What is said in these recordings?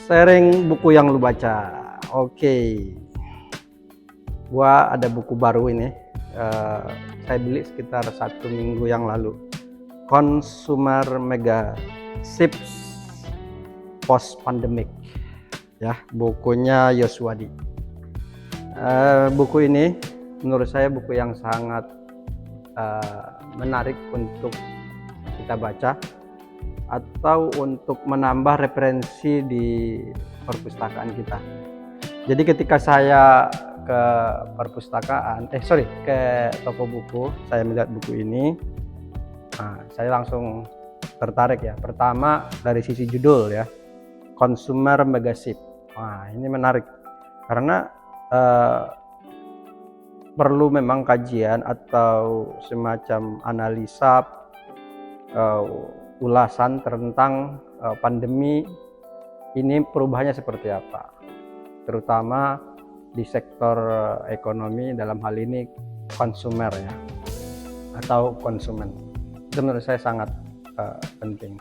Sharing buku yang lu baca. Oke, gua ada buku baru ini. Saya beli sekitar 1 minggu yang lalu. Consumer Mega Shifts Post Pandemic. Ya, bukunya Yoswadi. Buku ini menurut saya buku yang sangat menarik untuk kita baca atau untuk menambah referensi di perpustakaan kita. Jadi ketika saya ke perpustakaan, ke toko buku, saya melihat buku ini, saya langsung tertarik ya. Pertama dari sisi judul ya, Consumer Mega Shift. Wah, ini menarik karena perlu memang kajian atau semacam analisa ulasan tentang pandemi ini perubahannya seperti apa, terutama di sektor ekonomi, dalam hal ini konsumer ya, atau konsumen. Itu menurut saya sangat penting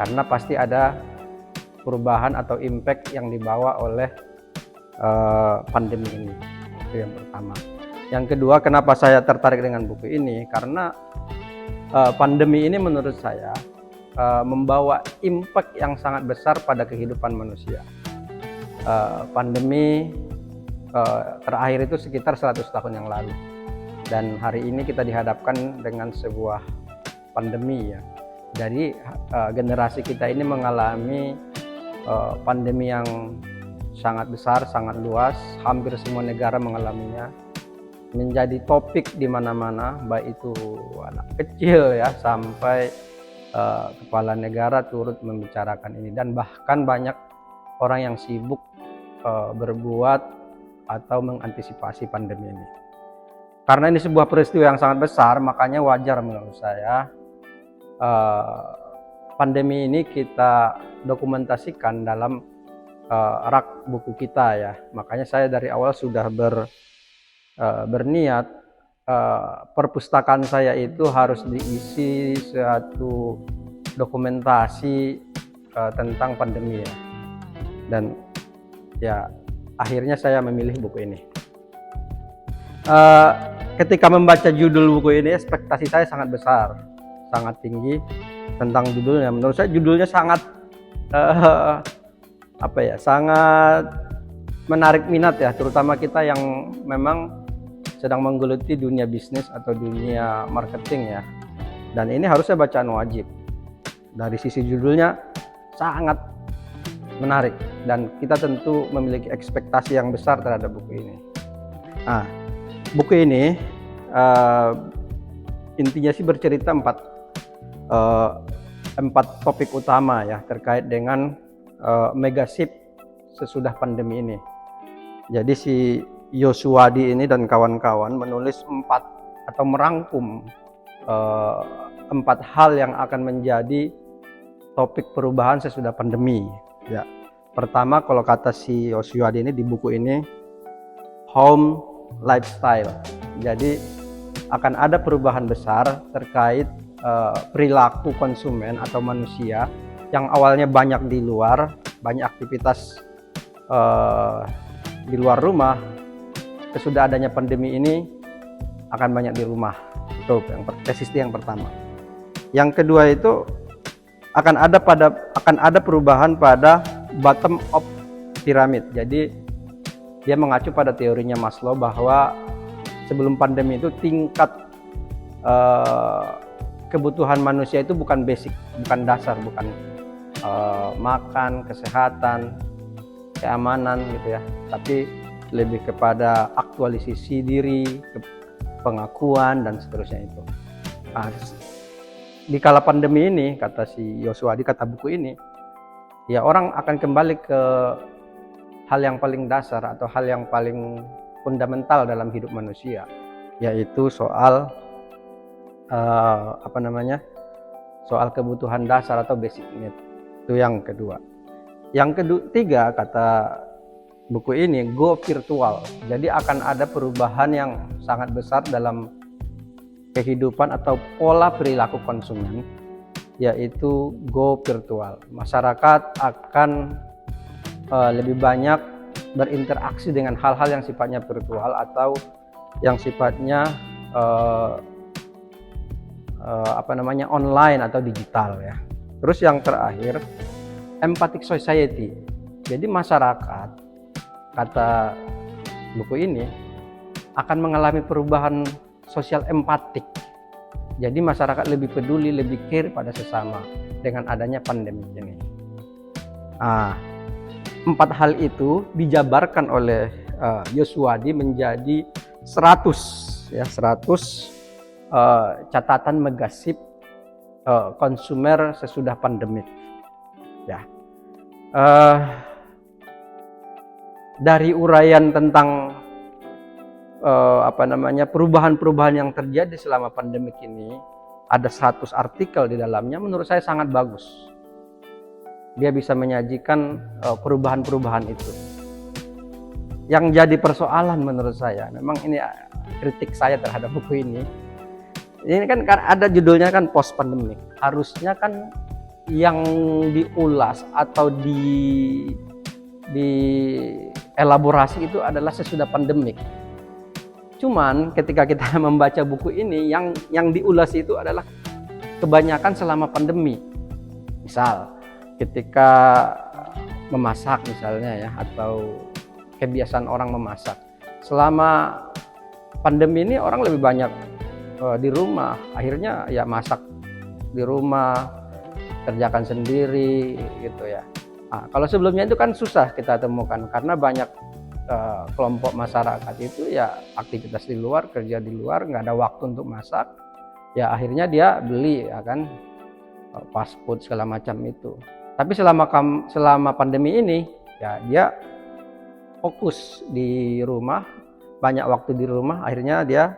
karena pasti ada perubahan atau impact yang dibawa oleh pandemi ini. Itu yang pertama. Yang kedua, kenapa saya tertarik dengan buku ini, karena pandemi ini menurut saya membawa impact yang sangat besar pada kehidupan manusia. Pandemi terakhir itu sekitar 100 tahun yang lalu, dan hari ini kita dihadapkan dengan sebuah pandemi ya. Jadi generasi kita ini mengalami pandemi yang sangat besar, sangat luas, hampir semua negara mengalaminya, menjadi topik di mana-mana, baik itu anak kecil ya sampai kepala negara turut membicarakan ini, dan bahkan banyak orang yang sibuk berbuat atau mengantisipasi pandemi ini. Karena ini sebuah peristiwa yang sangat besar, makanya wajar menurut saya pandemi ini kita dokumentasikan dalam rak buku kita ya. Makanya saya dari awal sudah berniat perpustakaan saya itu harus diisi suatu dokumentasi tentang pandemi ya. Dan ya akhirnya saya memilih buku ini. Ketika membaca judul buku ini, ekspektasi saya sangat besar, sangat tinggi tentang judulnya. Menurut saya judulnya sangat sangat menarik minat ya, terutama kita yang memang sedang menggeluti dunia bisnis atau dunia marketing ya. Dan ini harusnya bacaan wajib. Dari sisi judulnya sangat menarik dan kita tentu memiliki ekspektasi yang besar terhadap buku ini. Nah, buku ini intinya sih bercerita empat topik utama ya terkait dengan mega shift sesudah pandemi ini. Jadi si Yoswadi ini dan kawan-kawan menulis merangkum 4 hal yang akan menjadi topik perubahan sesudah pandemi. Ya, pertama kalau kata si Yoswadi ini di buku ini, home lifestyle. Jadi akan ada perubahan besar terkait perilaku konsumen atau manusia yang awalnya banyak di luar, banyak aktivitas di luar rumah. Sesudah adanya pandemi ini akan banyak di rumah. Itu yang pertama. Yang kedua itu akan ada perubahan pada bottom of pyramid. Jadi dia mengacu pada teorinya Maslow bahwa sebelum pandemi itu tingkat kebutuhan manusia itu bukan basic, bukan dasar, bukan makan, kesehatan, keamanan gitu ya, tapi lebih kepada aktualisasi diri, pengakuan dan seterusnya itu. Nah, di kala pandemi ini, kata si Yoswadi, kata buku ini, ya orang akan kembali ke hal yang paling dasar atau hal yang paling fundamental dalam hidup manusia, yaitu soal soal kebutuhan dasar atau basic need. Itu yang kedua. Yang ketiga, kata buku ini, go virtual. Jadi akan ada perubahan yang sangat besar dalam kehidupan atau pola perilaku konsumen, yaitu go virtual. Masyarakat akan lebih banyak berinteraksi dengan hal-hal yang sifatnya virtual atau yang sifatnya online atau digital ya. Terus yang terakhir, empathic society. Jadi masyarakat, kata buku ini, akan mengalami perubahan sosial empatik. Jadi masyarakat lebih peduli, lebih care pada sesama dengan adanya pandemi ini. 4 hal itu dijabarkan oleh Yoswadi menjadi 100 catatan megasip konsumer sesudah pandemik. Ya. Dari uraian tentang perubahan-perubahan yang terjadi selama pandemik ini, ada 100 artikel di dalamnya, menurut saya sangat bagus. Dia bisa menyajikan perubahan-perubahan itu. Yang jadi persoalan menurut saya, memang ini kritik saya terhadap buku ini. Ini kan ada judulnya kan post pandemic. Harusnya kan yang diulas atau di elaborasi itu adalah sesudah pandemik. Cuman ketika kita membaca buku ini, yang diulas itu adalah kebanyakan selama pandemi. Misal ketika memasak misalnya ya, atau kebiasaan orang memasak. Selama pandemi ini orang lebih banyak di rumah, akhirnya ya masak di rumah, kerjakan sendiri gitu ya. Kalau sebelumnya itu kan susah kita temukan karena banyak kelompok masyarakat itu ya aktivitas di luar, kerja di luar, nggak ada waktu untuk masak, ya akhirnya dia beli ya kan, fast food segala macam itu. Tapi selama pandemi ini ya dia fokus di rumah, banyak waktu di rumah, akhirnya dia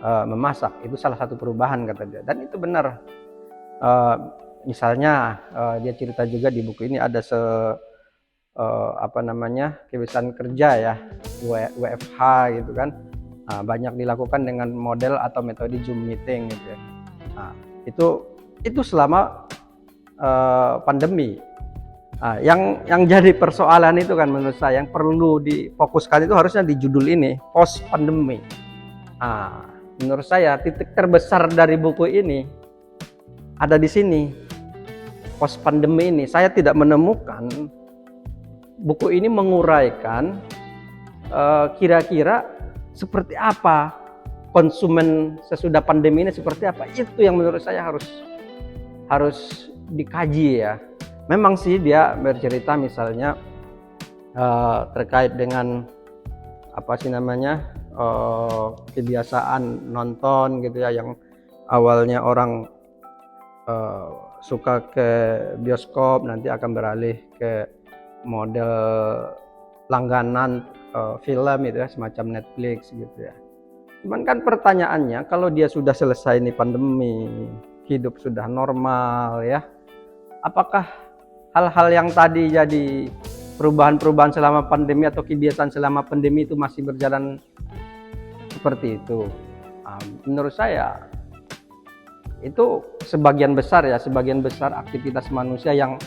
memasak. Itu salah satu perubahan kata dia, dan itu benar. Misalnya dia cerita juga di buku ini ada kebiasaan kerja ya, WFH gitu kan, banyak dilakukan dengan model atau metode Zoom meeting gitu ya. Itu selama pandemi. Yang jadi persoalan itu kan menurut saya yang perlu difokuskan itu harusnya di judul ini, post pandemi. Menurut saya titik terbesar dari buku ini ada di sini, post pandemi ini. Saya tidak menemukan buku ini menguraikan kira-kira seperti apa konsumen sesudah pandemi ini, seperti apa. Itu yang menurut saya harus dikaji ya. Memang sih dia bercerita misalnya terkait dengan kebiasaan nonton gitu ya, yang awalnya orang suka ke bioskop nanti akan beralih ke model langganan film itu ya, semacam Netflix gitu ya. Cuman kan pertanyaannya, kalau dia sudah selesai nih pandemi, hidup sudah normal ya, apakah hal-hal yang tadi jadi perubahan-perubahan selama pandemi atau kebiasaan selama pandemi itu masih berjalan seperti itu? Menurut saya itu sebagian besar aktivitas manusia yang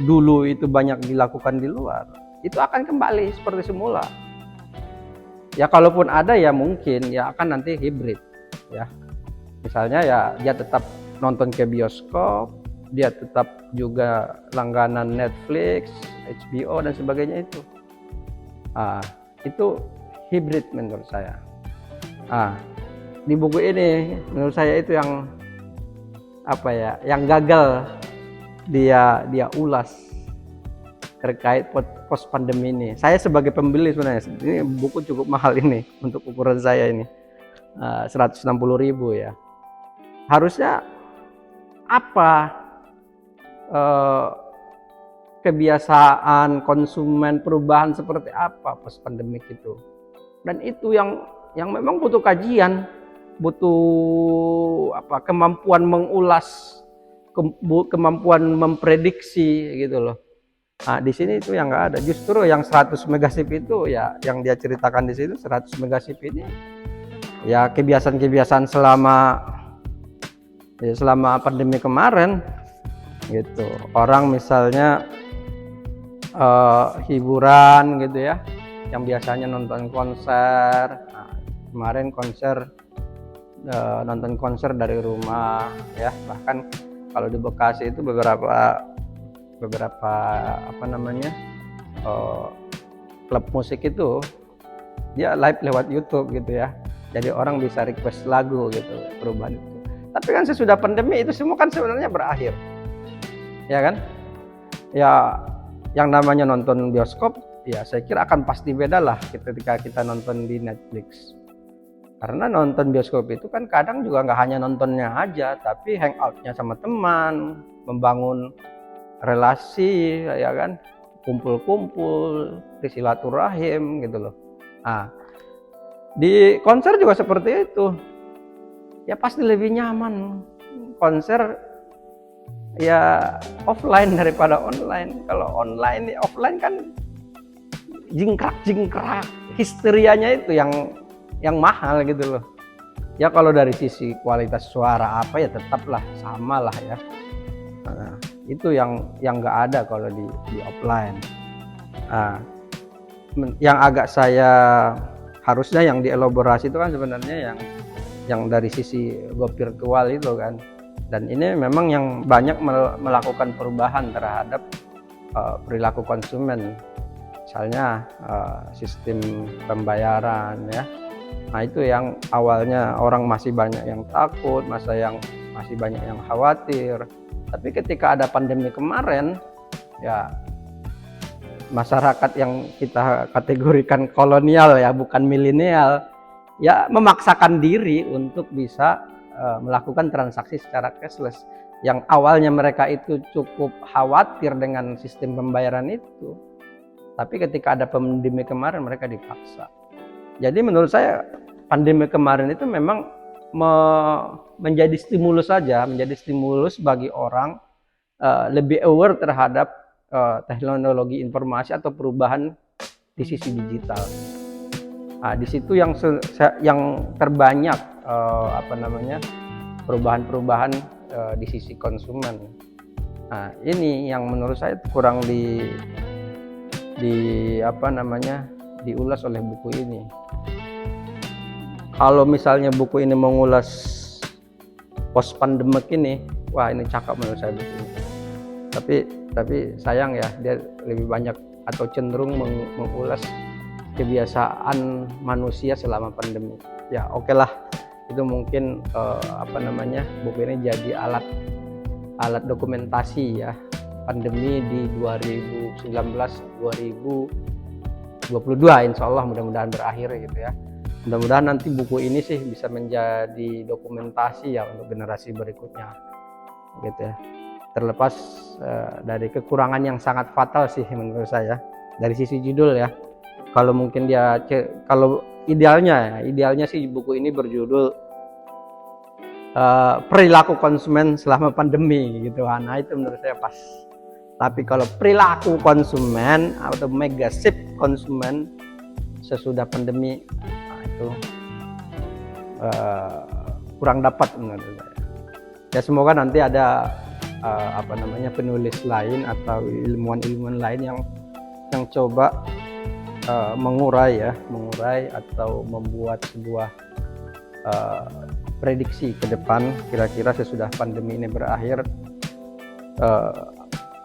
dulu itu banyak dilakukan di luar, itu akan kembali seperti semula. Ya kalaupun ada ya mungkin ya akan nanti hibrid ya. Misalnya ya dia tetap nonton ke bioskop, dia tetap juga langganan Netflix, HBO dan sebagainya itu. Itu hibrid menurut saya. Di buku ini menurut saya itu yang yang gagal dia ulas terkait post pandemi ini. Saya sebagai pembeli sebenarnya ini buku cukup mahal ini untuk ukuran saya ini, 160.000 ya. Harusnya apa kebiasaan konsumen, perubahan seperti apa post pandemik itu, dan itu yang memang butuh kajian, butuh kemampuan mengulas, kemampuan memprediksi gitu loh. Di sini itu yang nggak ada. Justru yang 100 megasip itu ya, yang dia ceritakan di situ 100 megasip ini ya kebiasaan-kebiasaan selama Ya, selama pandemi kemarin gitu, orang misalnya hiburan gitu ya, yang biasanya nonton konser. Nah, kemarin nonton konser dari rumah ya, bahkan kalau di Bekasi itu beberapa apa namanya klub musik itu dia live lewat YouTube gitu ya, jadi orang bisa request lagu gitu, perubahan itu. Tapi kan sesudah pandemi itu semua kan sebenarnya berakhir, ya kan? Ya, yang namanya nonton bioskop, ya saya kira akan pasti beda lah ketika kita nonton di Netflix. Karena nonton bioskop itu kan kadang juga nggak hanya nontonnya aja, tapi hangoutnya sama teman, membangun relasi, ya kan? Kumpul-kumpul, silaturahim gitu loh. Nah, di konser juga seperti itu. Ya pasti lebih nyaman konser ya offline daripada online. Kalau online, offline kan jingkrak histerianya itu yang mahal gitu loh. Ya kalau dari sisi kualitas suara apa ya tetaplah sama lah ya. Nah, itu yang nggak ada kalau di offline. Nah, yang agak saya harusnya yang dielaborasi itu kan sebenarnya yang dari sisi go virtual itu kan, dan ini memang yang banyak melakukan perubahan terhadap perilaku konsumen, misalnya sistem pembayaran ya. Nah itu yang awalnya orang masih banyak yang takut, masih banyak yang khawatir, tapi ketika ada pandemi kemarin ya, masyarakat yang kita kategorikan kolonial ya, bukan milenial, ya memaksakan diri untuk bisa melakukan transaksi secara cashless. Yang awalnya mereka itu cukup khawatir dengan sistem pembayaran itu, tapi ketika ada pandemi kemarin mereka dipaksa. Jadi menurut saya pandemi kemarin itu memang menjadi stimulus saja, menjadi stimulus bagi orang lebih aware terhadap teknologi informasi atau perubahan di sisi digital. Nah, di situ yang terbanyak perubahan-perubahan di sisi konsumen. Nah, ini yang menurut saya kurang diulas oleh buku ini. Kalau misalnya buku ini mengulas post pandemic ini, wah ini cakep menurut saya buku ini. Tapi sayang ya, dia lebih banyak atau cenderung mengulas kebiasaan manusia selama pandemi. Ya oke lah, itu mungkin buku ini jadi alat dokumentasi ya pandemi di 2019-2022, insya Allah mudah-mudahan berakhir gitu ya. Mudah-mudahan nanti buku ini sih bisa menjadi dokumentasi ya untuk generasi berikutnya gitu ya. Terlepas dari kekurangan yang sangat fatal sih menurut saya dari sisi judul ya. Kalau mungkin kalau idealnya sih buku ini berjudul perilaku konsumen selama pandemi gitu. Nah itu menurut saya pas. Tapi kalau perilaku konsumen atau mega shift konsumen sesudah pandemi, nah itu kurang dapat menurut saya. Ya semoga nanti ada penulis lain atau ilmuwan lain yang coba mengurai atau membuat sebuah prediksi ke depan, kira-kira sesudah pandemi ini berakhir,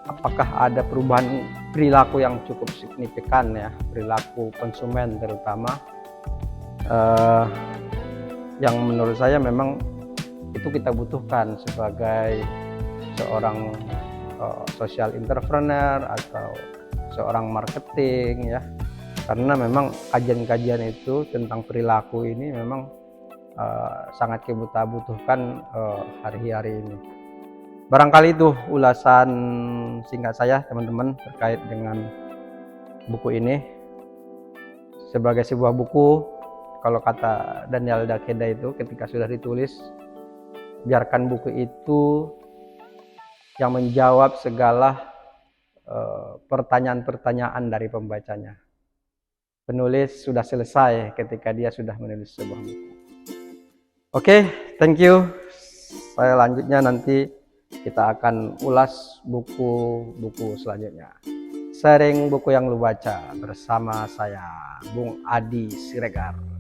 apakah ada perubahan perilaku yang cukup signifikan ya, perilaku konsumen terutama, yang menurut saya memang itu kita butuhkan sebagai seorang social entrepreneur atau seorang marketing ya, karena memang kajian-kajian itu tentang perilaku ini memang sangat kita butuhkan hari-hari ini. Barangkali itu ulasan singkat saya teman-teman terkait dengan buku ini. Sebagai sebuah buku, kalau kata Daniel Takeda itu ketika sudah ditulis, biarkan buku itu yang menjawab segala pertanyaan-pertanyaan dari pembacanya. Penulis sudah selesai ketika dia sudah menulis sebuah buku. Oke, thank you. Selanjutnya nanti kita akan ulas buku-buku selanjutnya. Sharing buku yang lu baca bersama saya, Bung Adi Siregar.